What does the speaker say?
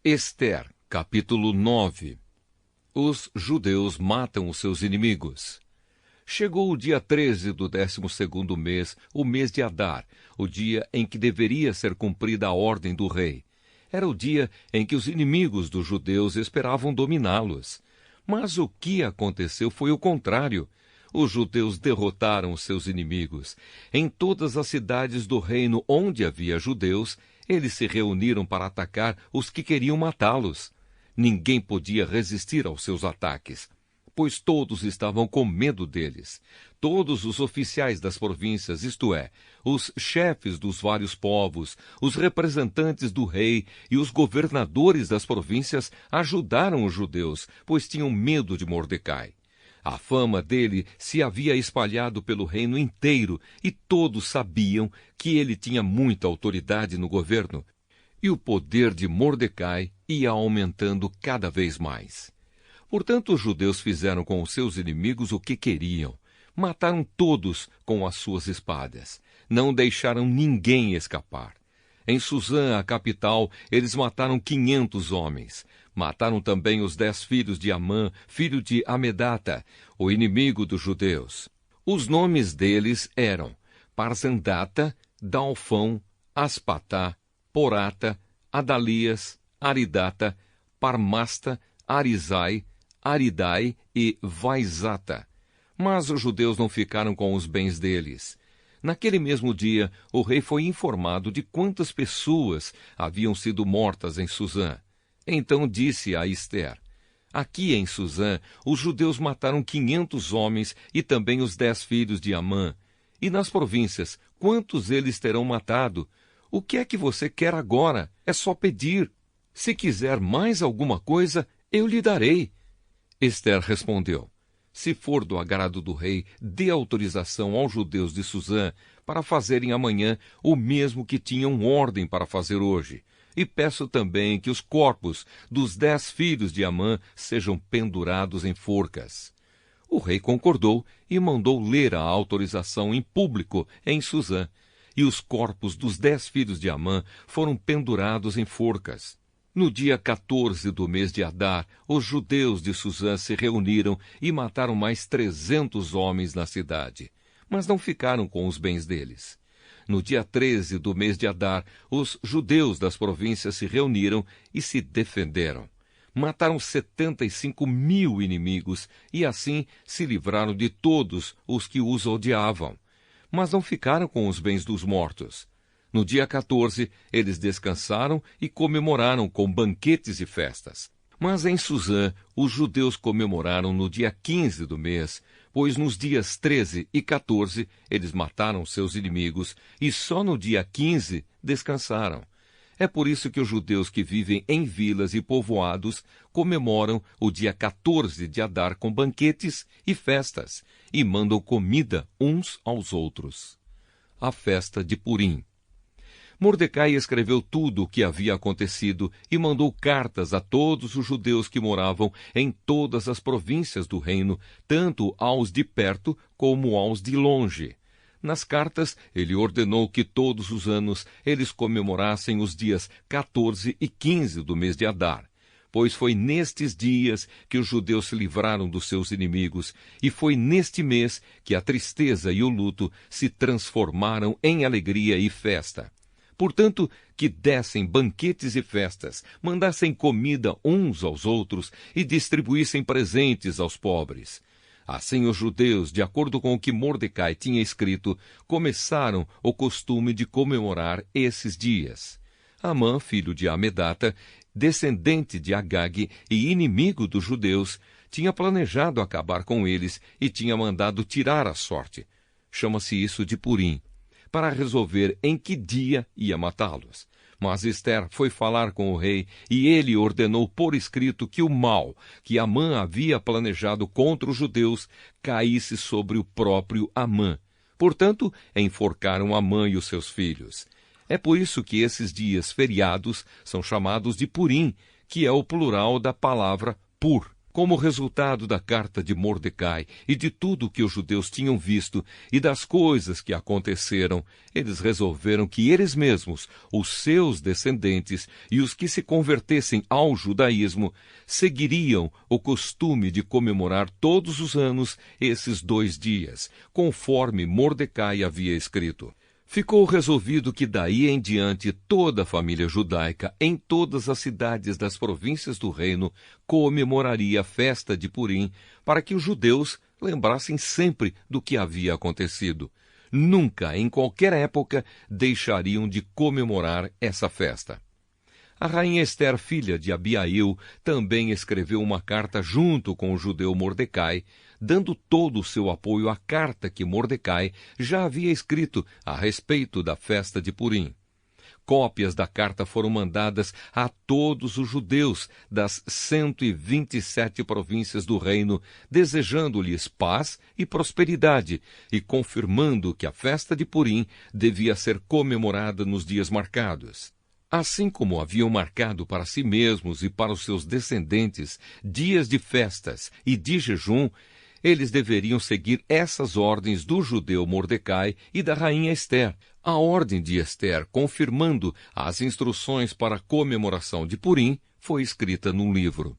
Ester, capítulo 9. Os judeus matam os seus inimigos. Chegou o dia 13 do 12º mês, o mês de Adar, o dia em que deveria ser cumprida a ordem do rei. Era o dia em que os inimigos dos judeus esperavam dominá-los. Mas o que aconteceu foi o contrário. Os judeus derrotaram os seus inimigos. Em todas as cidades do reino onde havia judeus, eles se reuniram para atacar os que queriam matá-los. Ninguém podia resistir aos seus ataques, pois todos estavam com medo deles. Todos os oficiais das províncias, isto é, os chefes dos vários povos, os representantes do rei e os governadores das províncias ajudaram os judeus, pois tinham medo de Mordecai. A fama dele se havia espalhado pelo reino inteiro e todos sabiam que ele tinha muita autoridade no governo. E o poder de Mordecai ia aumentando cada vez mais. Portanto, os judeus fizeram com os seus inimigos o que queriam. Mataram todos com as suas espadas. Não deixaram ninguém escapar. Em Suzã, a capital, eles mataram 500 homens. Mataram também os 10 filhos de Amã, filho de Amedata, o inimigo dos judeus. Os nomes deles eram Parzandata, Dalfão, Aspatá, Porata, Adalias, Aridata, Parmasta, Arizai, Aridai e Vaizata. Mas os judeus não ficaram com os bens deles. Naquele mesmo dia, o rei foi informado de quantas pessoas haviam sido mortas em Suzã. Então disse a Ester: aqui em Suzã, os judeus mataram 500 homens e também os 10 filhos de Amã. E nas províncias, quantos eles terão matado? O que é que você quer agora? É só pedir. Se quiser mais alguma coisa, eu lhe darei. Ester respondeu: se for do agrado do rei, dê autorização aos judeus de Suzã para fazerem amanhã o mesmo que tinham ordem para fazer hoje. E peço também que os corpos dos 10 filhos de Amã sejam pendurados em forcas. O rei concordou e mandou ler a autorização em público em Suzã. E os corpos dos 10 filhos de Amã foram pendurados em forcas. No dia 14 do mês de Adar, os judeus de Suzã se reuniram e mataram mais 300 homens na cidade, mas não ficaram com os bens deles. No dia 13 do mês de Adar, os judeus das províncias se reuniram e se defenderam. Mataram 75.000 inimigos e assim se livraram de todos os que os odiavam. Mas não ficaram com os bens dos mortos. No dia 14, eles descansaram e comemoraram com banquetes e festas. Mas em Suzã, os judeus comemoraram no dia 15 do mês, pois nos dias 13 e 14 eles mataram seus inimigos e só no dia 15 descansaram. É por isso que os judeus que vivem em vilas e povoados comemoram o dia 14 de Adar com banquetes e festas e mandam comida uns aos outros. A festa de Purim. Mordecai escreveu tudo o que havia acontecido e mandou cartas a todos os judeus que moravam em todas as províncias do reino, tanto aos de perto como aos de longe. Nas cartas, ele ordenou que todos os anos eles comemorassem os dias 14 e 15 do mês de Adar, pois foi nestes dias que os judeus se livraram dos seus inimigos, e foi neste mês que a tristeza e o luto se transformaram em alegria e festa. Portanto, que dessem banquetes e festas, mandassem comida uns aos outros e distribuíssem presentes aos pobres. Assim os judeus, de acordo com o que Mordecai tinha escrito, começaram o costume de comemorar esses dias. Amã, filho de Amedata, descendente de Agag e inimigo dos judeus, tinha planejado acabar com eles e tinha mandado tirar a sorte. Chama-se isso de Purim, para resolver em que dia ia matá-los. Mas Ester foi falar com o rei, e ele ordenou por escrito que o mal que Amã havia planejado contra os judeus caísse sobre o próprio Amã. Portanto, enforcaram Amã e os seus filhos. É por isso que esses dias feriados são chamados de Purim, que é o plural da palavra pur. Como resultado da carta de Mordecai e de tudo o que os judeus tinham visto e das coisas que aconteceram, eles resolveram que eles mesmos, os seus descendentes e os que se convertessem ao judaísmo, seguiriam o costume de comemorar todos os anos esses 2 dias, conforme Mordecai havia escrito. Ficou resolvido que daí em diante toda a família judaica, em todas as cidades das províncias do reino, comemoraria a festa de Purim, para que os judeus lembrassem sempre do que havia acontecido. Nunca, em qualquer época, deixariam de comemorar essa festa. A rainha Ester, filha de Abiail, também escreveu uma carta junto com o judeu Mordecai, dando todo o seu apoio à carta que Mordecai já havia escrito a respeito da festa de Purim. Cópias da carta foram mandadas a todos os judeus das 127 províncias do reino, desejando-lhes paz e prosperidade e confirmando que a festa de Purim devia ser comemorada nos dias marcados. Assim como haviam marcado para si mesmos e para os seus descendentes dias de festas e de jejum, eles deveriam seguir essas ordens do judeu Mordecai e da rainha Ester. A ordem de Ester, confirmando as instruções para a comemoração de Purim, foi escrita num livro.